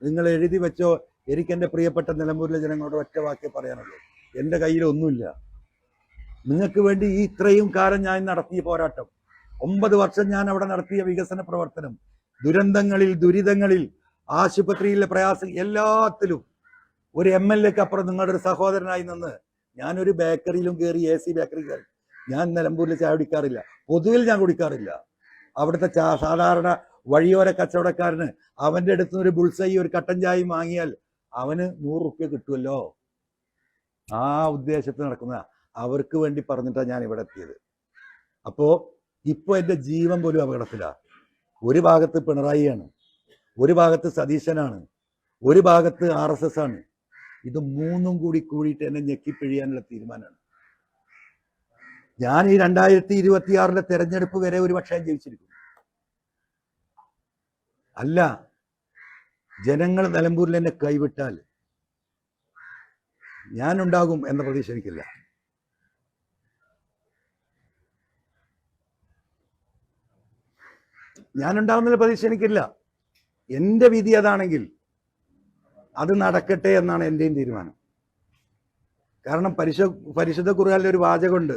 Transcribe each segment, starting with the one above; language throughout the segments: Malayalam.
നിങ്ങൾ എഴുതി വെച്ചോ. എനിക്ക് എൻ്റെ പ്രിയപ്പെട്ട നിലമ്പൂരിലെ ജനങ്ങളോട് ഒറ്റ വാക്യം പറയാനുള്ളൂ. എൻ്റെ കയ്യിലൊന്നുമില്ല. നിങ്ങൾക്ക് വേണ്ടി ഈ ഇത്രയും കാലം ഞാൻ നടത്തിയ പോരാട്ടം, 9 വർഷം ഞാൻ അവിടെ നടത്തിയ വികസന പ്രവർത്തനം, ദുരന്തങ്ങളിൽ, ദുരിതങ്ങളിൽ, ആശുപത്രിയിലെ പ്രയാസം, എല്ലാത്തിലും ഒരു MLA-ക്ക് അപ്പുറം നിങ്ങളുടെ ഒരു സഹോദരനായി നിന്ന് ഞാനൊരു ബേക്കറിയിലും കയറി, AC ബേക്കറി കയറി. ഞാൻ നിലമ്പൂരിൽ ചായ കുടിക്കാറില്ല, പൊതുവിൽ ഞാൻ കുടിക്കാറില്ല. അവിടുത്തെ സാധാരണ വഴിയോര കച്ചവടക്കാരന് അവൻ്റെ അടുത്ത് നിന്ന് ഒരു ബുൾസൈ, ഒരു കട്ടൻ ചായയും വാങ്ങിയാൽ അവന് 100 റുപ്യ കിട്ടുമല്ലോ. ആ ഉദ്ദേശത്തിൽ നടക്കുന്ന അവർക്ക് വേണ്ടി പറഞ്ഞിട്ടാണ് ഞാൻ ഇവിടെ എത്തിയത്. അപ്പോൾ ഇപ്പോൾ എൻ്റെ ജീവൻ പോലും അപകടത്തിലാണ്. ഒരു ഭാഗത്ത് പിണറായിയാണ്, ഒരു ഭാഗത്ത് സതീശനാണ്, ഒരു ഭാഗത്ത് RSS ആണ്. ഇത് മൂന്നും കൂടിയിട്ട് എന്നെ ഞെക്കിപ്പിഴിയാനുള്ള തീരുമാനമാണ്. ഞാൻ ഈ 2026 തെരഞ്ഞെടുപ്പ് വരെ ഒരു പക്ഷേ ജയിച്ചിരിക്കും. അല്ല, ജനങ്ങൾ നിലമ്പൂരിൽ എന്നെ കൈവിട്ടാൽ ഞാനുണ്ടാകും എന്ന പ്രതീക്ഷ എനിക്കില്ല. ഞാനുണ്ടാകുന്ന പ്രതീക്ഷ എനിക്കില്ല. എൻ്റെ വിധി അതാണെങ്കിൽ അത് നടക്കട്ടെ എന്നാണ് എൻ്റെയും തീരുമാനം. കാരണം പരിശുദ്ധ ഖുർആനിൽ ഒരു വാചകമുണ്ട്,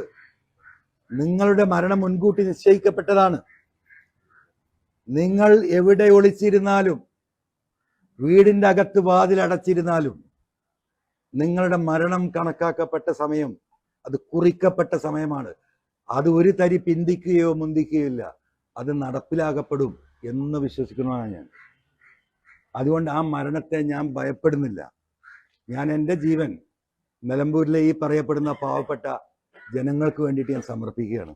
നിങ്ങളുടെ മരണം മുൻകൂട്ടി നിശ്ചയിക്കപ്പെട്ടതാണ്. നിങ്ങൾ എവിടെ ഒളിച്ചിരുന്നാലും, വീടിൻ്റെ അകത്ത് വാതിലടച്ചിരുന്നാലും, നിങ്ങളുടെ മരണം കണക്കാക്കപ്പെട്ട സമയം, അത് കുറിക്കപ്പെട്ട സമയമാണ്. അത് ഒരു തരി പിന്തിക്കുകയോ മുന്തിക്കുകയോ ഇല്ല, അത് നടപ്പിലാക്കപ്പെടും എന്ന് വിശ്വസിക്കുന്നതാണ് ഞാൻ. അതുകൊണ്ട് ആ മരണത്തെ ഞാൻ ഭയപ്പെടുന്നില്ല. ഞാൻ എൻ്റെ ജീവൻ നിലമ്പൂരിലെ ഈ പറയപ്പെടുന്ന പാവപ്പെട്ട ജനങ്ങൾക്ക് വേണ്ടിയിട്ട് ഞാൻ സമർപ്പിക്കുകയാണ്.